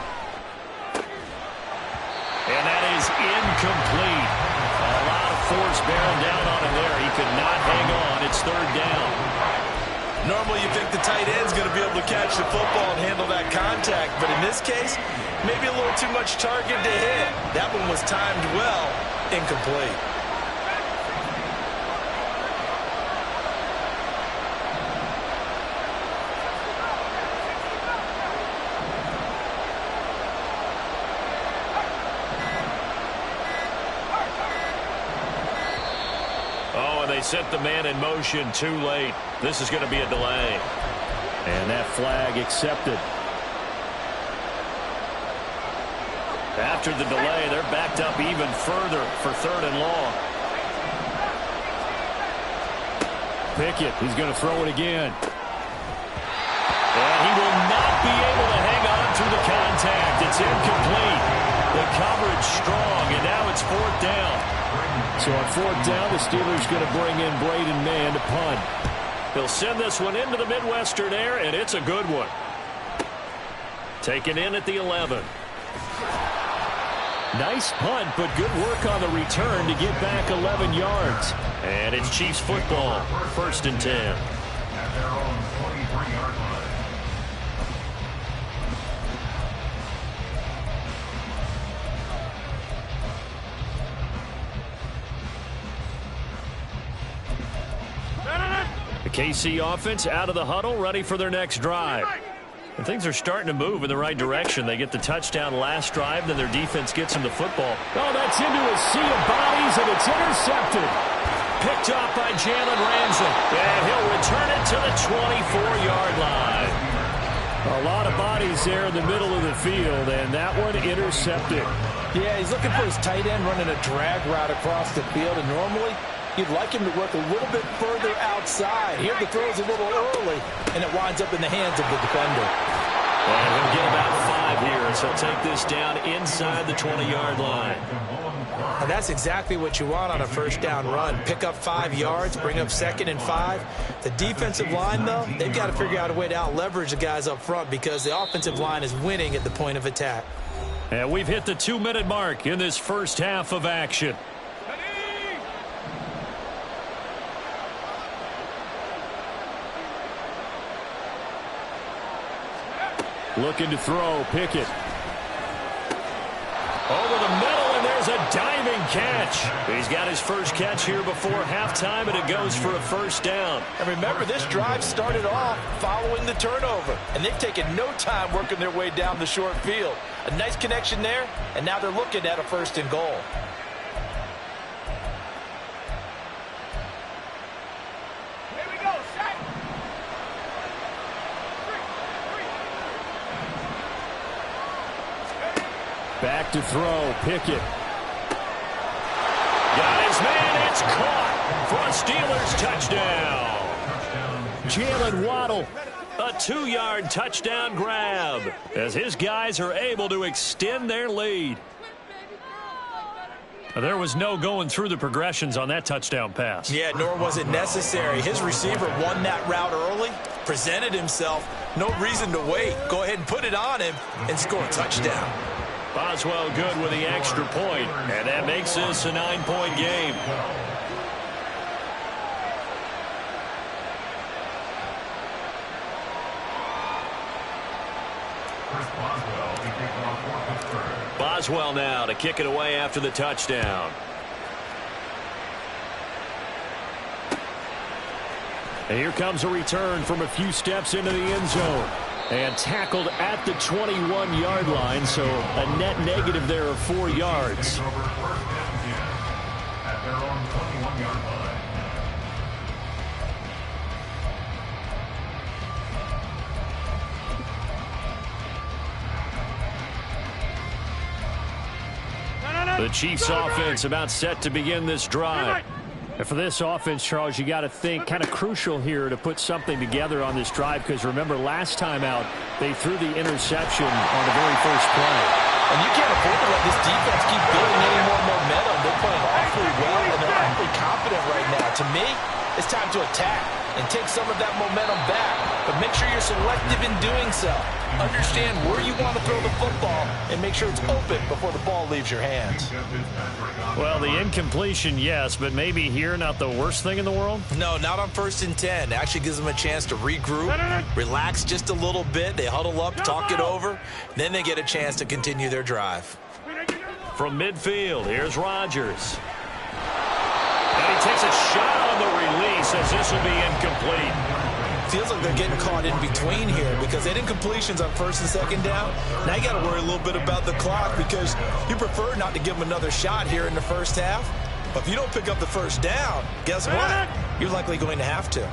And that is incomplete. A lot of force bearing down on him there. He could not hang on. It's 3rd down. Normally you think the tight end's going to be able to catch the football and handle that contact, but in this case, maybe a little too much target to hit. That one was timed well, incomplete. They set the man in motion too late. This is going to be a delay. And that flag accepted. After the delay, they're backed up even further for 3rd and long. Pickett, he's going to throw it again. And he will not be able to hang on to the contact. It's incomplete. The coverage strong, and now it's 4th down. So on 4th down, the Steelers going to bring in Braden Mann to punt. He'll send this one into the Midwestern air, and it's a good one. Taken in at the 11. Nice punt, but good work on the return to get back 11 yards. And it's Chiefs football, 1st and 10. At their own 23-yard line. KC offense out of the huddle, ready for their next drive. And things are starting to move in the right direction. They get the touchdown last drive, then their defense gets them the football. Oh, that's into a sea of bodies, and it's intercepted. Picked off by Jalen Ramsey, and he'll return it to the 24-yard line. A lot of bodies there in the middle of the field, and that one intercepted. Yeah, he's looking for his tight end running a drag route across the field, and normally you'd like him to work a little bit further outside. Here the throw is a little early, and it winds up in the hands of the defender. And he'll get about 5 here, so he'll take this down inside the 20-yard line. And that's exactly what you want on a first down run. Pick up 5 yards, bring up 2nd and 5. The defensive line, though, they've got to figure out a way to out-leverage the guys up front because the offensive line is winning at the point of attack. And we've hit the 2-minute mark in this first half of action. Looking to throw, Pickett. Over the middle, and there's a diving catch. He's got his first catch here before halftime, and it goes for a first down. And remember, this drive started off following the turnover, and they've taken no time working their way down the short field. A nice connection there, and now they're looking at a 1st and goal. Back to throw, Pickett. Got his man, it's caught for a Steelers touchdown. Jalen Waddle, a 2-yard touchdown grab as his guys are able to extend their lead. There was no going through the progressions on that touchdown pass. Yeah, nor was it necessary. His receiver won that route early, presented himself, no reason to wait. Go ahead and put it on him and score a touchdown. Boswell good with the extra point, and that makes this a 9-point game. Boswell now to kick it away after the touchdown. And here comes a return from a few steps into the end zone. And tackled at the 21-yard line, so a net negative there of 4 yards. At their own 21-yard line. The Chiefs offense about set to begin this drive. And for this offense, Charles, you got to think kind of crucial here to put something together on this drive, because remember last time out they threw the interception on the very first play. And you can't afford to let this defense keep building any more momentum. They're playing awfully well, and they're awfully confident right now. To me, it's time to attack and take some of that momentum back. But make sure you're selective in doing so. Understand where you want to throw the football and make sure it's open before the ball leaves your hands. Well, the incompletion, yes, but maybe here not the worst thing in the world? No, not on 1st and 10. Actually gives them a chance to regroup, relax just a little bit. They huddle up, talk it over. Then they get a chance to continue their drive. From midfield, here's Rodgers. And he takes a shot on the release as this will be incomplete. Feels like they're getting caught in between here because they had incompletions on 1st and 2nd down. Now you got to worry a little bit about the clock because you prefer not to give them another shot here in the first half. But if you don't pick up the first down, guess what? You're likely going to have to.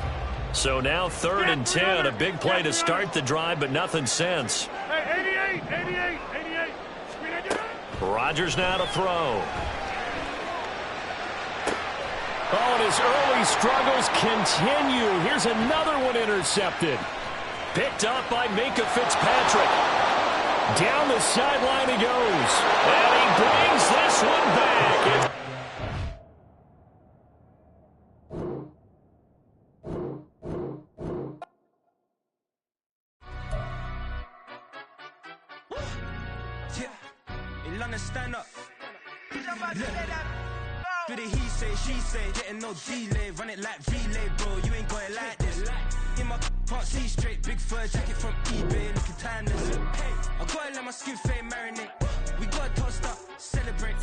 So now 3rd and 10, a big play to start the drive, but nothing since. Hey, 88. Rodgers now to throw. Oh, and his early struggles continue. Here's another one intercepted. Picked up by Minka Fitzpatrick. Down the sideline he goes. And he brings this one back. Stand up. Do the he say, she say, getting no delay, run it like relay, bro. You ain't got it like this. In my can't see straight, big fur jacket from eBay, looking timeless. Hey, I gotta let my skin fade marinate. We gotta toast up, celebrate.